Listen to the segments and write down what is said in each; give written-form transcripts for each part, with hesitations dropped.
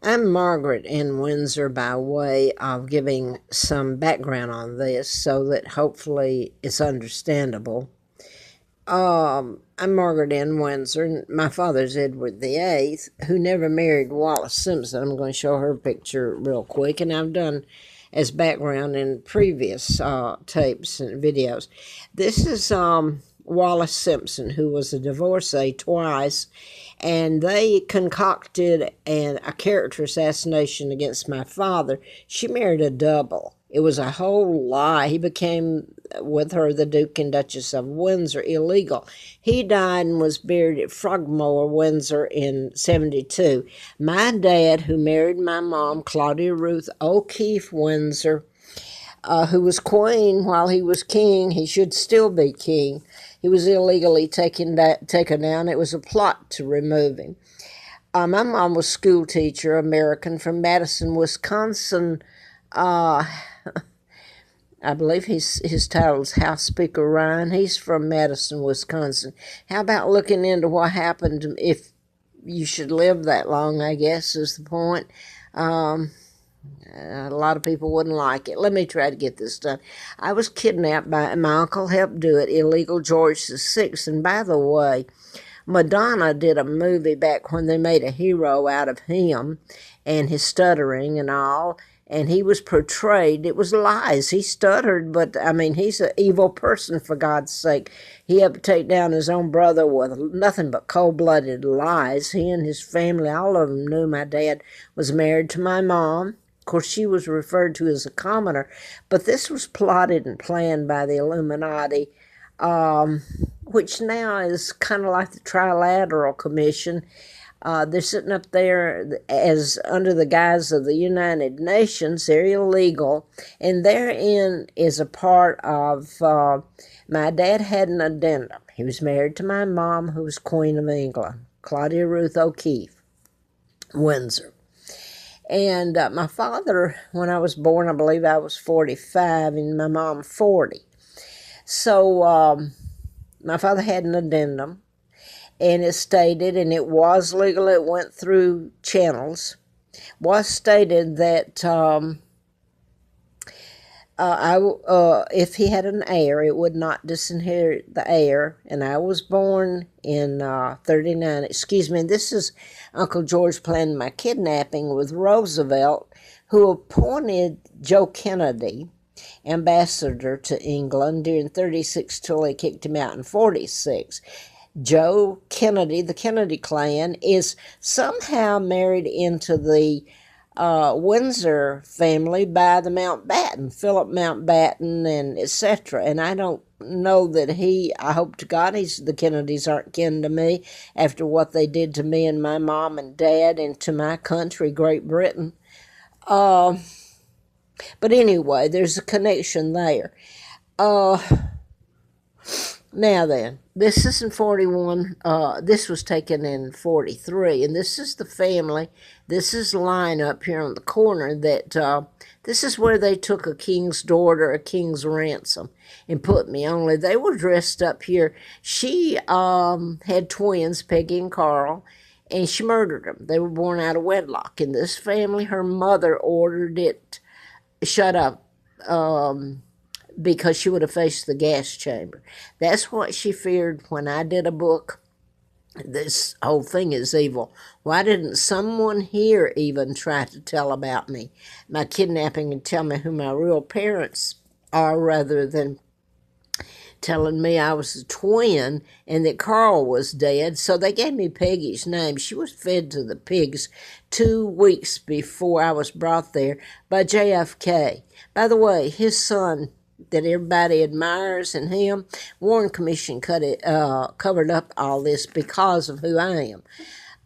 I'm Margaret in Windsor by way of giving some background on this so that hopefully it's understandable. I'm Margaret in Windsor. My father's Edward VIII, who never married Wallace Simpson. I'm going to show her picture real quick, and I've done as background in previous tapes and videos. This is Wallace Simpson, who was a divorcee twice, and they concocted a character assassination against my father. She married a double. It was a whole lie. He became, with her, the Duke and Duchess of Windsor, illegal. He died and was buried at Frogmore, Windsor in 72. My dad, who married my mom, Claudia Ruth O'Keefe Windsor, who was queen while he was king, he should still be king. He was illegally taken down. It was a plot to remove him. My mom was school teacher, American, from Madison, Wisconsin. I believe his title is House Speaker Ryan. He's from Madison, Wisconsin. How about looking into what happened if you should live that long, I guess, is the point. A lot of people wouldn't like it. Let me try to get this done. I was kidnapped by my uncle, helped do it, illegal George VI. And by the way, Madonna did a movie back when they made a hero out of him and his stuttering and all. And he was portrayed, it was lies. He stuttered, but I mean, he's an evil person, for God's sake. He had to take down his own brother with nothing but cold-blooded lies. He and his family, all of them knew my dad was married to my mom. Of course, she was referred to as a commoner, but this was plotted and planned by the Illuminati, which now is kind of like the Trilateral Commission. They're sitting up there as under the guise of the United Nations. They're illegal, and therein is a part of my dad had an addendum. He was married to my mom, who was Queen of England, Claudia Ruth O'Keefe, Windsor. And my father, when I was born, I believe I was 45, and my mom 40. So my father had an addendum. And it stated, and it was legal, it went through channels, was stated that if he had an heir, it would not disinherit the heir. And I was born in 39. Excuse me, this is Uncle George planning my kidnapping with Roosevelt, who appointed Joe Kennedy ambassador to England during 36 till they kicked him out in 46. Joe Kennedy, the Kennedy clan, is somehow married into the Windsor family by the Mountbatten, Philip Mountbatten, and etc. And I don't know that I hope to God the Kennedys aren't kin to me after what they did to me and my mom and dad and to my country, Great Britain. But anyway, there's a connection there. Now then, this is in 41, this was taken in 43, and this is the family, this is the line up here on the corner that, this is where they took a king's daughter, a king's ransom, and put me, only they were dressed up here. She had twins, Peggy and Carl, and she murdered them. They were born out of wedlock. In this family, her mother ordered it shut up, because she would have faced the gas chamber. That's what she feared when I did a book. This whole thing is evil. Why didn't someone here even try to tell about me, my kidnapping, and tell me who my real parents are, rather than telling me I was a twin and that Carl was dead? So they gave me Peggy's name. She was fed to the pigs 2 weeks before I was brought there by JFK. By the way, his son that everybody admires and him, Warren Commission covered up all this because of who I am.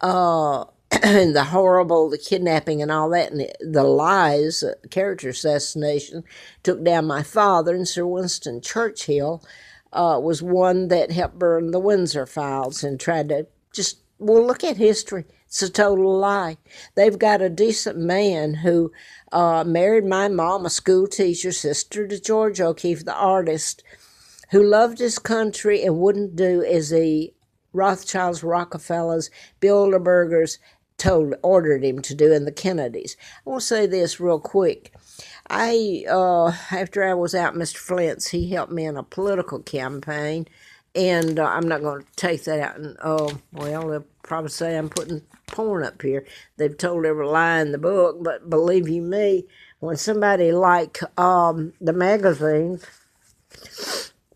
And the kidnapping and all that, and the lies, character assassination, took down my father. And Sir Winston Churchill was one that helped burn the Windsor files and tried to look at history. It's a total lie. They've got a decent man who married my mom, a school teacher, sister to George O'Keefe, the artist, who loved his country and wouldn't do as the Rothschilds, Rockefellers, Bilderbergers, ordered him to do, and the Kennedys. I want to say this real quick. After I was out Mr. Flint's, he helped me in a political campaign, and I'm not going to take that out. And well, they'll probably say I'm putting porn up here. They've told every lie in the book, but believe you me, when somebody like the magazine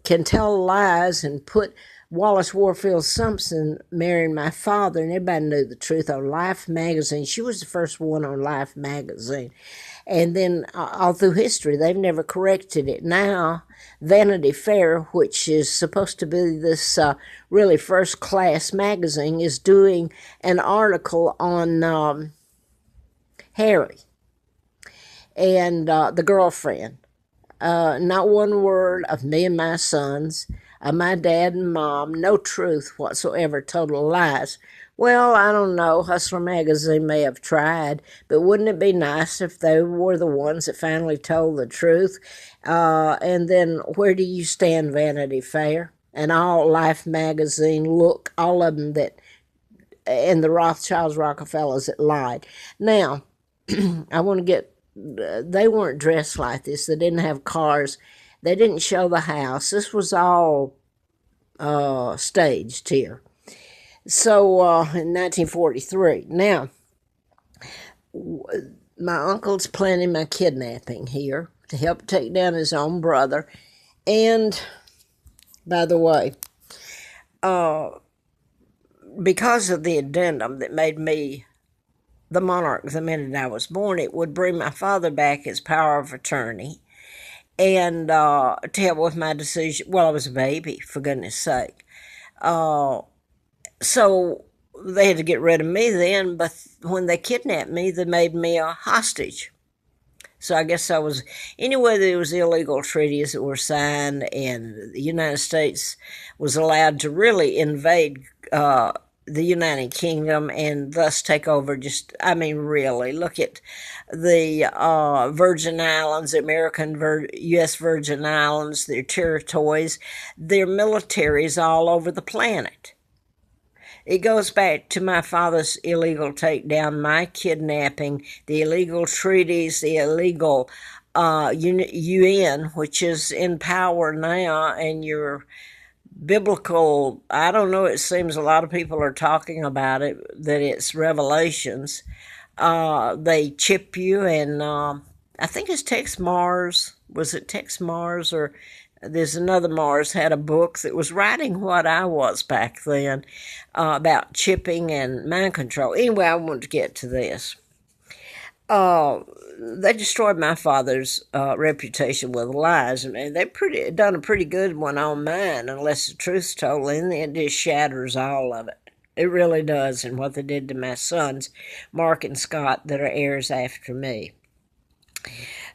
can tell lies and put Wallace Warfield Simpson marrying my father, and everybody knew the truth on Life magazine. She was the first one on Life magazine. And then all through history, they've never corrected it. Now, Vanity Fair, which is supposed to be this really first-class magazine, is doing an article on Harry and the girlfriend. Not one word of me and my sons, of my dad and mom, no truth whatsoever, total lies. Well, I don't know, Hustler Magazine may have tried, but wouldn't it be nice if they were the ones that finally told the truth? And then where do you stand, Vanity Fair? And all Life Magazine, look, all of them that, and the Rothschilds, Rockefellers that lied. Now, I want to get, they weren't dressed like this. They didn't have cars. They didn't show the house. This was all staged here. So in 1943. Now, my uncle's planning my kidnapping here to help take down his own brother. And, by the way, because of the addendum that made me the monarch the minute I was born, it would bring my father back as power of attorney and to help with my decision. Well, I was a baby, for goodness sake. So they had to get rid of me then, but when they kidnapped me, they made me a hostage. So I guess I was, anyway, there was illegal treaties that were signed, and the United States was allowed to really invade the United Kingdom and thus take over really, look at the Virgin Islands, the U.S. Virgin Islands, their territories, their militaries all over the planet. It goes back to my father's illegal takedown, my kidnapping, the illegal treaties, the illegal UN, which is in power now, and your biblical, I don't know, it seems a lot of people are talking about it, that it's Revelations. They chip you, and I think it's Tex Mars. Was it Tex Mars, or there's another Mars had a book that was writing what I was back then about chipping and mind control. Anyway, I wanted to get to this. They destroyed my father's reputation with lies, and they done a pretty good one on mine, unless the truth's told, and it just shatters all of it. It really does, and what they did to my sons, Mark and Scott, that are heirs after me.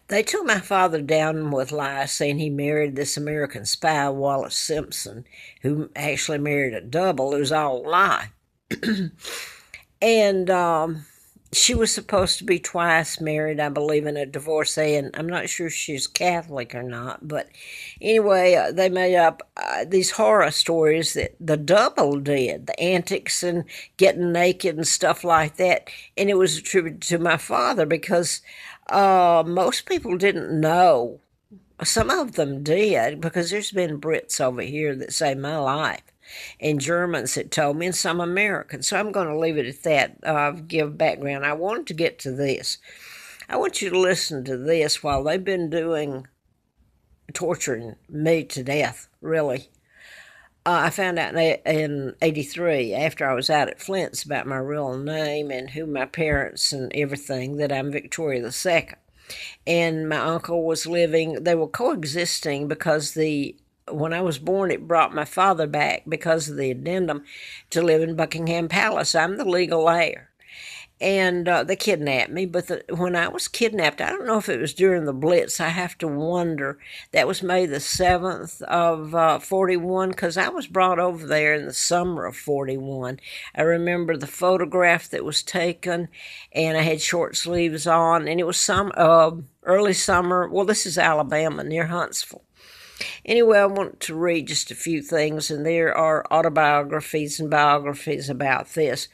They took my father down with lies, saying he married this American spy, Wallace Simpson, who actually married a double. It was all a lie. And she was supposed to be twice married, I believe, in a divorcee, and I'm not sure if she's Catholic or not. But anyway, they made up these horror stories that the double did, the antics and getting naked and stuff like that. And it was attributed to my father because most people didn't know. Some of them did, because there's been Brits over here that saved my life, and Germans that told me, and some Americans. So I'm going to leave it at that, give background. I wanted to get to this. I want you to listen to this while they've been torturing me to death, really. I found out in 83, after I was out at Flint's, about my real name and who my parents and everything, that I'm Victoria II. And my uncle was living, they were coexisting because when I was born, it brought my father back because of the addendum to live in Buckingham Palace. I'm the legal heir. And they kidnapped me, but when I was kidnapped, I don't know if it was during the Blitz. I have to wonder. That was May the 7th of 41, because I was brought over there in the summer of 41. I remember the photograph that was taken, and I had short sleeves on, and it was early summer. Well, this is Alabama, near Huntsville. Anyway, I want to read just a few things, and there are autobiographies and biographies about this.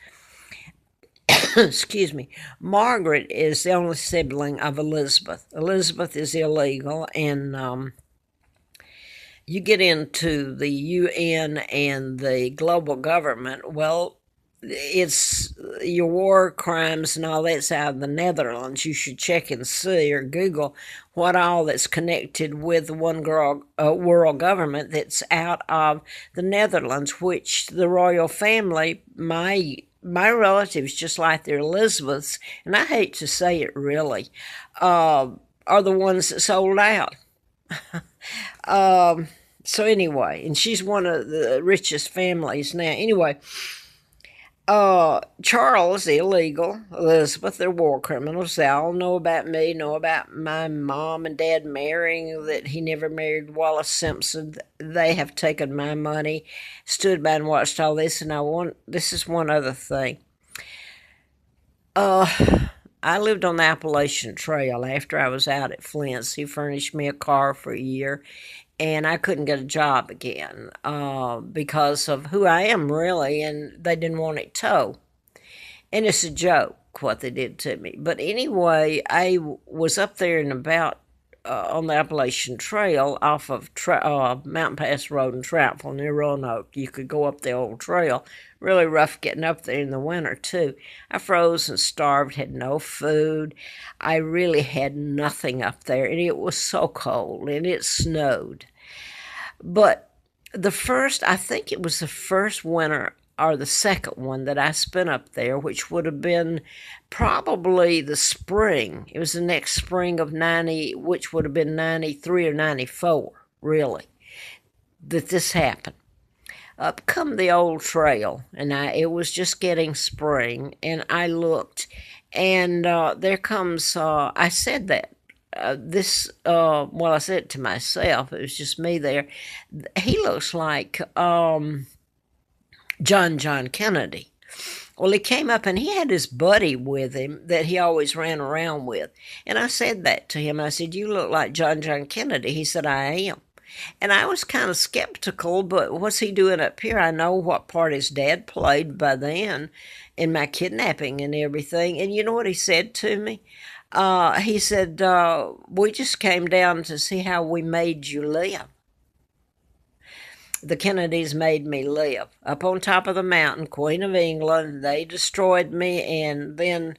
excuse me, Margaret is the only sibling of Elizabeth. Elizabeth is illegal, and you get into the UN and the global government, well, it's your war crimes and all that's out of the Netherlands. You should check and see or Google what all that's connected with the one girl world government that's out of the Netherlands, which the royal family, my relatives, just like their Elizabeths, and I hate to say it really, are the ones that sold out. So anyway, and she's one of the richest families now. Anyway, Charles, illegal. Elizabeth, they're war criminals. They all know about me, know about my mom and dad marrying, that he never married Wallace Simpson. They have taken my money, stood by and watched all this, and this is one other thing. I lived on the Appalachian Trail after I was out at Flint's. He furnished me a car for a year, and I couldn't get a job again because of who I am, really, and they didn't want it towed. And it's a joke what they did to me. But anyway, I was up there and about on the Appalachian Trail off of Mountain Pass Road in Troutful near Roanoke. You could go up the old trail. Really rough getting up there in the winter, too. I froze and starved, had no food. I really had nothing up there, and it was so cold, and it snowed. But I think it was the first winter or the second one that I spent up there, which would have been probably the spring. It was the next spring of 90, which would have been 93 or 94, really, that this happened. Up come the old trail, and it was just getting spring, and I looked, and there comes, I said that. I said it to myself. It was just me there. He looks like John Kennedy. Well, he came up and he had his buddy with him that he always ran around with. And I said that to him. I said, "You look like John Kennedy." He said, "I am." And I was kind of skeptical, but what's he doing up here? I know what part his dad played by then in my kidnapping and everything. And you know what he said to me? He said, "We just came down to see how we made you live." The Kennedys made me live. Up on top of the mountain, Queen of England, they destroyed me, and then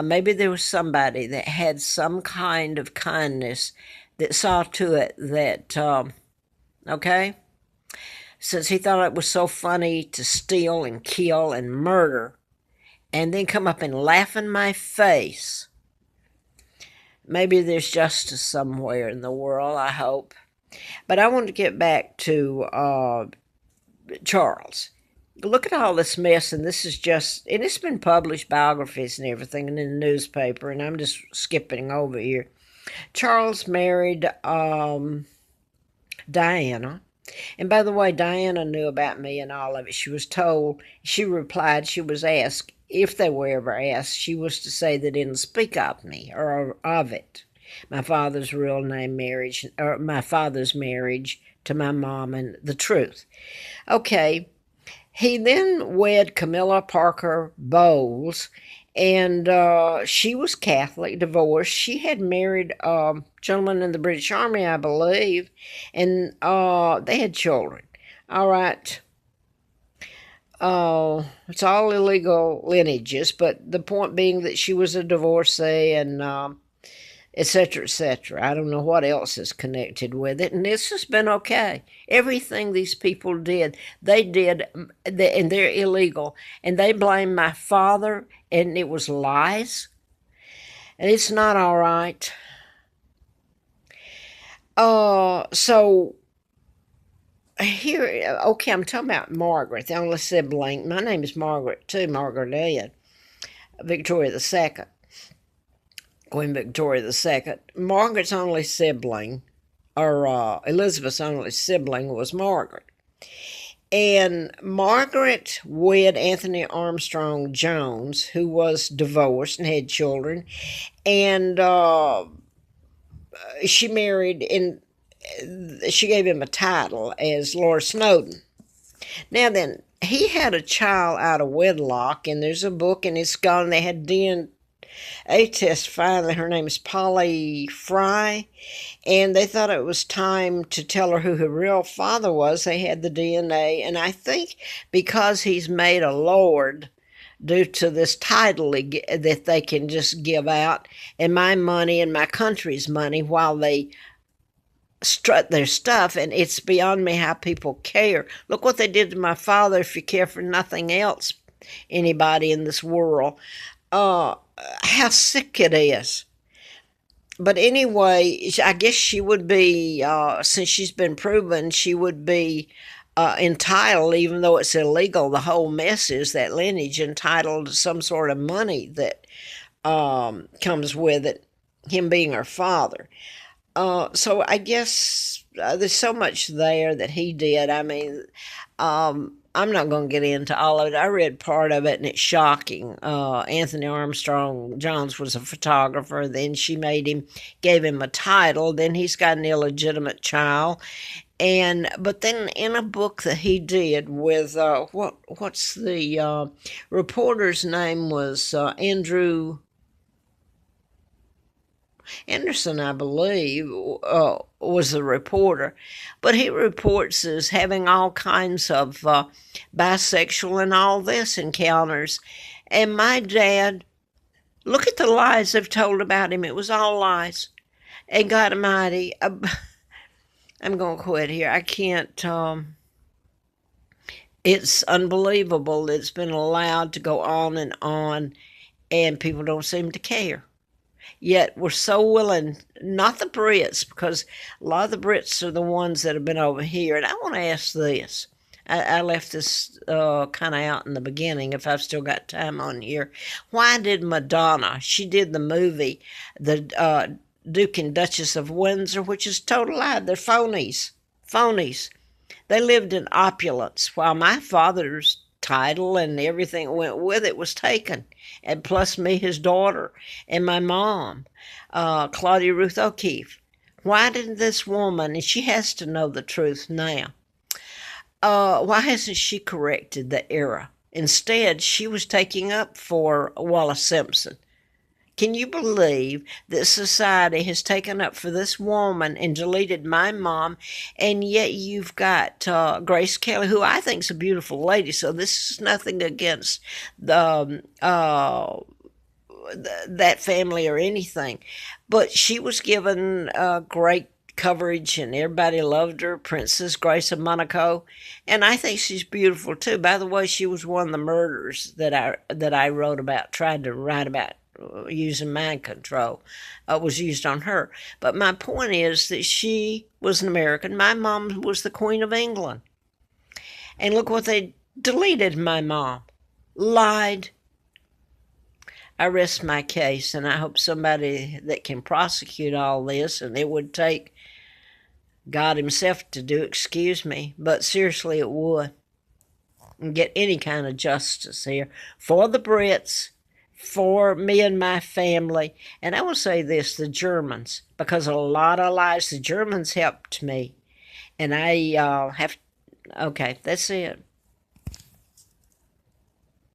maybe there was somebody that had some kind of kindness that saw to it that, okay, since he thought it was so funny to steal and kill and murder, and then come up and laugh in my face, maybe there's justice somewhere in the world, I hope. But I want to get back to Charles. Look at all this mess, and this is just, and it's been published, biographies and everything, and in the newspaper, and I'm just skipping over here. Charles married Diana. And by the way, Diana knew about me and all of it. She replied, she was asked, if they were ever asked, she was to say they didn't speak of me or of it. My father's real name, my father's marriage to my mom, and the truth. Okay, he then wed Camilla Parker Bowles, and she was Catholic, divorced. She had married a gentleman in the British Army, I believe, and they had children. All right. It's all illegal lineages, but the point being that she was a divorcee and etc., etc. I don't know what else is connected with it, and this has been okay. Everything these people did, and they're illegal, and they blame my father, and it was lies, and it's not all right. So here, okay, I'm talking about Margaret, the only sibling. My name is Margaret, too, Margaret Ann, Victoria II. Queen Victoria II. Margaret's only sibling, or Elizabeth's only sibling, was Margaret. And Margaret wed Anthony Armstrong Jones, who was divorced and had children. And she married, and she gave him a title as Lord Snowden. Now then, he had a child out of wedlock, and there's a book, and it's gone. They had DNA test finally. Her name is Polly Fry, and they thought it was time to tell her who her real father was. They had the DNA, and I think because he's made a lord due to this title that they can just give out, and my money and my country's money while they strut their stuff, and it's beyond me how people care. Look what they did to my father. If you care for nothing else, anybody in this world, how sick it is. But anyway, I guess she would be, since she's been proven, she would be entitled, even though it's illegal. The whole mess is that lineage entitled to some sort of money that comes with it, him being her father. So I guess there's so much there that he did. I mean, I'm not going to get into all of it. I read part of it, and it's shocking. Anthony Armstrong Jones was a photographer. Then she gave him a title. Then he's got an illegitimate child. But then in a book that he did with, what's the reporter's name was Andrew Anderson, I believe, was the reporter. But he reports as having all kinds of bisexual and all this encounters. And my dad, look at the lies they've told about him. It was all lies. And God Almighty, I'm going to quit here. I can't. It's unbelievable. It's been allowed to go on, and people don't seem to care. Yet we're so willing, not the Brits, because a lot of the Brits are the ones that have been over here. And I want to ask this. I left this kind of out in the beginning, if I've still got time on here. Why did Madonna, she did the movie, the Duke and Duchess of Windsor, which is total lie. They're phonies. Phonies. They lived in opulence, while my father's title and everything went with it was taken, and plus me, his daughter, and my mom, Claudia Ruth O'Keefe. Why didn't this woman, and she has to know the truth now, why hasn't she corrected the error? Instead, she was taking up for Wallace Simpson. Can you believe that society has taken up for this woman and deleted my mom, and yet you've got Grace Kelly, who I think is a beautiful lady, so this is nothing against the that family or anything, but she was given great coverage and everybody loved her, Princess Grace of Monaco, and I think she's beautiful too. By the way, she was one of the murders that I wrote about, tried to write about, using mind control, was used on her. But my point is that she was an American. My mom was the Queen of England. And look what they deleted my mom. Lied. I rest my case, and I hope somebody that can prosecute all this, and it would take God himself to do, excuse me, but seriously it would, and get any kind of justice here for the Brits, for me and my family. And I will say this, the Germans, because a lot of lies, the Germans helped me. And I have, okay, that's it.